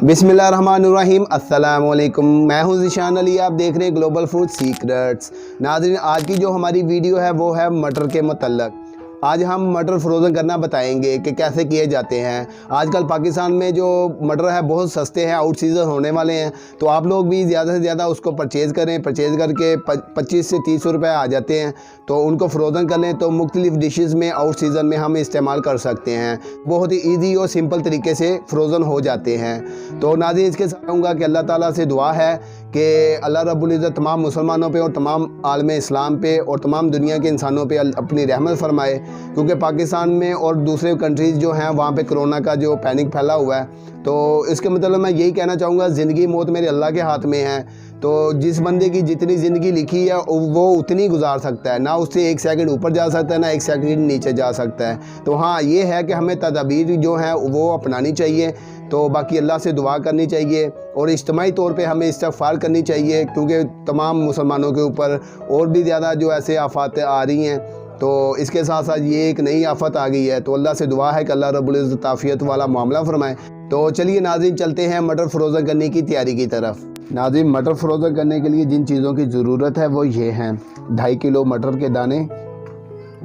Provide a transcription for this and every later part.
बिस्मिल्लाहिर्रहमानिर्रहीम अस्सलाम वालेकुम। मैं हूं ज़िशान अली, आप देख रहे हैं ग्लोबल फूड सीक्रेट्स। नाज़रीन, आज की जो हमारी वीडियो है वो है मटर के मतलब। आज हम मटर फ्रोज़न करना बताएंगे कि कैसे किए जाते हैं। आजकल पाकिस्तान में जो मटर है बहुत सस्ते हैं, आउट सीज़न होने वाले हैं, तो आप लोग भी ज़्यादा से ज़्यादा उसको परचेज़ करें। परचेज़ करके 25 से 30 रुपये आ जाते हैं, तो उनको फ्रोज़न कर लें तो मुख्तलिफ़ डिशेज़ में आउट सीज़न में हम इस्तेमाल कर सकते हैं। बहुत ही ईजी और सिंपल तरीके से फ्रोज़न हो जाते हैं। तो नाज़रीन, इसके साथ कहूँगा कि अल्लाह ताला से दुआ है कि अल्लाह रब्बुल इज़्ज़त तमाम मुसलमानों पे और तमाम आलमे इस्लाम पे और तमाम दुनिया के इंसानों पे अपनी रहमत फरमाए, क्योंकि पाकिस्तान में और दूसरे कंट्रीज़ जो हैं वहाँ पे कोरोना का जो पैनिक फैला हुआ है। तो इसके मतलब मैं यही कहना चाहूँगा, ज़िंदगी मौत मेरे अल्लाह के हाथ में है। तो जिस बंदे की जितनी ज़िंदगी लिखी है वो उतनी गुजार सकता है, ना उससे 1 सेकंड ऊपर जा सकता है ना 1 सेकंड नीचे जा सकता है। तो हाँ, ये है कि हमें तदाबीर जो है वो अपनानी चाहिए। तो बाकी अल्लाह से दुआ करनी चाहिए और इज्तिमाई तौर पे हमें इस्तिग़फ़ार करनी चाहिए, क्योंकि तमाम मुसलमानों के ऊपर और भी ज़्यादा जो ऐसे आफ़ात आ रही हैं। तो इसके साथ साथ ये एक नई आफ़त आ गई है, तो अल्लाह से दुआ है कि अल्लाह रब्बुल इज़्ज़त आफ़ियत वाला मामला फ़रमाए। तो चलिए नाज़रीन, चलते हैं मटर फ्रोज़न करने की तैयारी की तरफ। नाज़रीन, मटर फ्रोज़न करने के लिए जिन चीज़ों की ज़रूरत है वो ये हैं: 2.5 किलो मटर के दाने,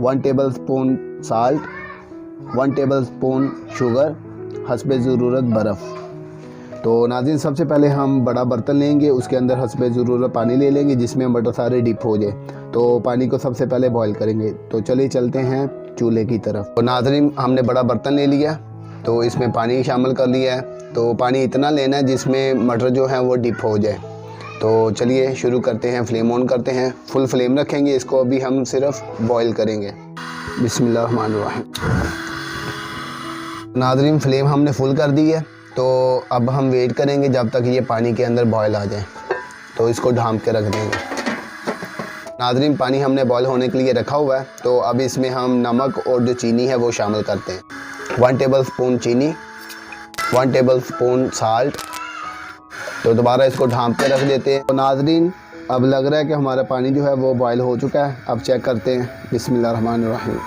1 tablespoon salt, 1 tablespoon sugar, हस्बे ज़रूरत बर्फ़। तो नाज़रीन, सबसे पहले हम बड़ा बर्तन लेंगे, उसके अंदर हस्बे ज़रूरत पानी ले लेंगे जिसमें मटर सारे डिप हो जाए। तो पानी को सबसे पहले बॉईल करेंगे। तो चलिए चलते हैं चूल्हे की तरफ। तो नाज़रीन, हमने बड़ा बर्तन ले लिया, तो इसमें पानी शामिल कर लिया है। तो पानी इतना लेना है जिसमें मटर जो है वो डिप हो जाए। तो चलिए शुरू करते हैं, फ्लेम ऑन करते हैं। फुल फ्लेम रखेंगे इसको, अभी हम सिर्फ बॉईल करेंगे। बिस्मिल्लाहिर्रहमानिर्रहीम। नाज़रीन, फ्लेम हमने फुल कर दी है, तो अब हम वेट करेंगे जब तक ये पानी के अंदर बॉयल आ जाए। तो इसको ढाँप के रख देंगे। नाज़रीन, पानी हमने बॉयल होने के लिए रखा हुआ है, तो अब इसमें हम नमक और जो चीनी है वो शामिल करते हैं। 1 टेबल स्पून चीनी, 1 टेबल स्पून साल्ट। तो दोबारा इसको ढाँप के रख देते हैं। तो नाज़रीन, अब लग रहा है कि हमारा पानी जो है वो बॉयल हो चुका है। अब चेक करते हैं। बिस्मिल्लाहिर्रहमानिर्रहीम।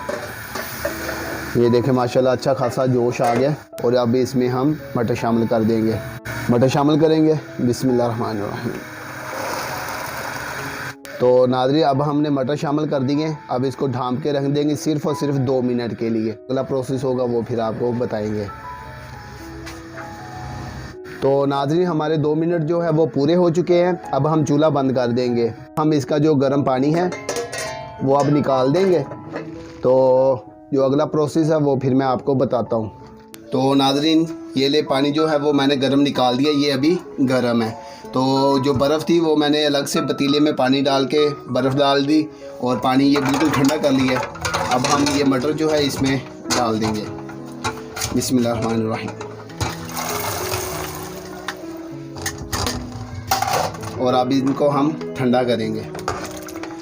ये देखें, माशाल्लाह अच्छा खासा जोश आ गया। और अब इसमें हम मटर शामिल कर देंगे। मटर शामिल करेंगे। बिस्मिल्लाहिर्रहमानिर्रहीम। तो नाज़रीन, अब हमने मटर शामिल कर दिए। अब इसको ढाँप के रख देंगे सिर्फ़ और सिर्फ 2 मिनट के लिए। अगला प्रोसेस होगा वो फिर आपको बताएंगे। तो नाज़रीन, हमारे 2 मिनट जो है वो पूरे हो चुके हैं। अब हम चूल्हा बंद कर देंगे। हम इसका जो गर्म पानी है वो अब निकाल देंगे। तो जो अगला प्रोसेस है वो फिर मैं आपको बताता हूँ। तो नाज़रीन, ये ले पानी जो है वो मैंने गर्म निकाल दिया, ये अभी गर्म है। तो जो बर्फ़ थी वो मैंने अलग से पतीले में पानी डाल के बर्फ़ डाल दी और पानी ये बिल्कुल ठंडा कर लिया। अब हम ये मटर जो है इसमें डाल देंगे। बिस्मिल्लाहिर्रहमानिर्रहीम। और अब इनको हम ठंडा करेंगे।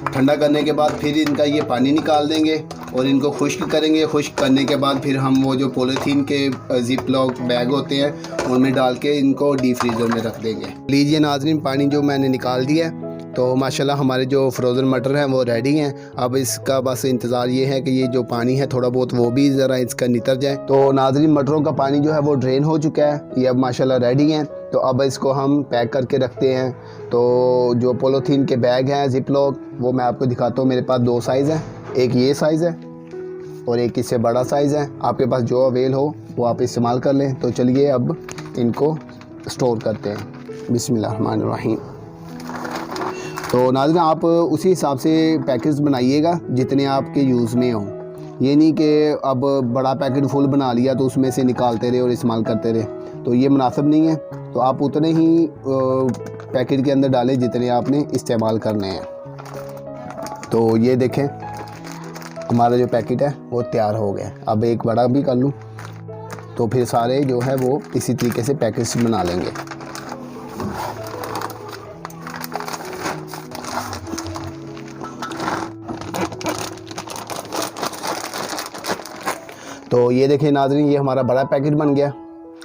ठंडा करने के बाद फिर इनका ये पानी निकाल देंगे और इनको खुश्क करेंगे। खुश्क करने के बाद फिर हम वो जो पॉलीथीन के जिप लॉक बैग होते हैं उनमें डाल के इनको डीप फ्रीज़र में रख देंगे। लीजिए नाज़रीन, पानी जो मैंने निकाल दिया है, तो माशाल्लाह हमारे जो फ्रोज़न मटर हैं वो रेडी हैं। अब इसका बस इंतज़ार ये है कि ये जो पानी है थोड़ा बहुत वो भी ज़रा इसका नितर जाए। तो नाज़रीन, मटरों का पानी जो है वो ड्रेन हो चुका है, ये अब माशाल्लाह रेडी हैं। तो अब इसको हम पैक करके रखते हैं। तो जो पॉलीथीन के बैग हैं जिप लॉक, वो मैं आपको दिखाता हूँ। मेरे पास 2 साइज़ हैं, एक ये साइज़ है और एक इससे बड़ा साइज़ है। आपके पास जो अवेल हो वो आप इस्तेमाल कर लें। तो चलिए अब इनको स्टोर करते हैं। बिस्मिल्लाहिर्रहमानिर्रहीम। तो नाज़रीन, आप उसी हिसाब से पैकेट्स बनाइएगा जितने आपके यूज़ में हों। ये नहीं कि अब बड़ा पैकेट फुल बना लिया तो उसमें से निकालते रहे और इस्तेमाल करते रहे, तो ये मुनासिब नहीं है। तो आप उतने ही पैकेट के अंदर डालें जितने आपने इस्तेमाल करने हैं। तो ये देखें, हमारा जो पैकेट है वो तैयार हो गया। अब एक बड़ा भी कर लूँ तो फिर सारे जो है वो इसी तरीके से पैकेट्स बना लेंगे। तो ये देखें नाज़रीन, ये हमारा बड़ा पैकेट बन गया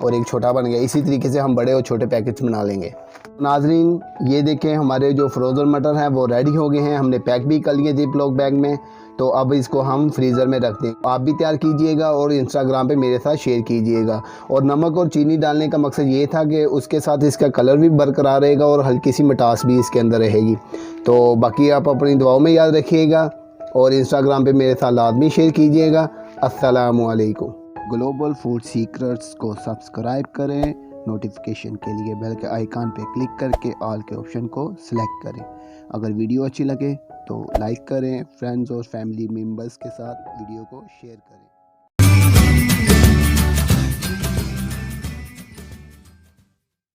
और एक छोटा बन गया। इसी तरीके से हम बड़े और छोटे पैकेट्स बना लेंगे। नाज़रीन, ये देखें, हमारे जो फ्रोज़न मटर हैं वो रेडी हो गए हैं। हमने पैक भी कर लिए जिप लॉक बैग में। तो अब इसको हम फ्रीज़र में रख दें। आप भी तैयार कीजिएगा और इंस्टाग्राम पे मेरे साथ शेयर कीजिएगा। और नमक और चीनी डालने का मकसद ये था कि उसके साथ इसका कलर भी बरकरार रहेगा और हल्की सी मिठास भी इसके अंदर रहेगी। तो बाकी आप अपनी दुआओं में याद रखिएगा और इंस्टाग्राम पे मेरे साथ लाजमी शेयर कीजिएगा। अस्सलामु अलैकुम। ग्लोबल फूड सीक्रेट्स को सब्सक्राइब करें, नोटिफिकेशन के लिए बेल के आइकन पे क्लिक करके ऑल के ऑप्शन को सिलेक्ट करें। अगर वीडियो अच्छी लगे तो लाइक करें, फ्रेंड्स और फैमिली मेम्बर्स के साथ वीडियो को शेयर करें।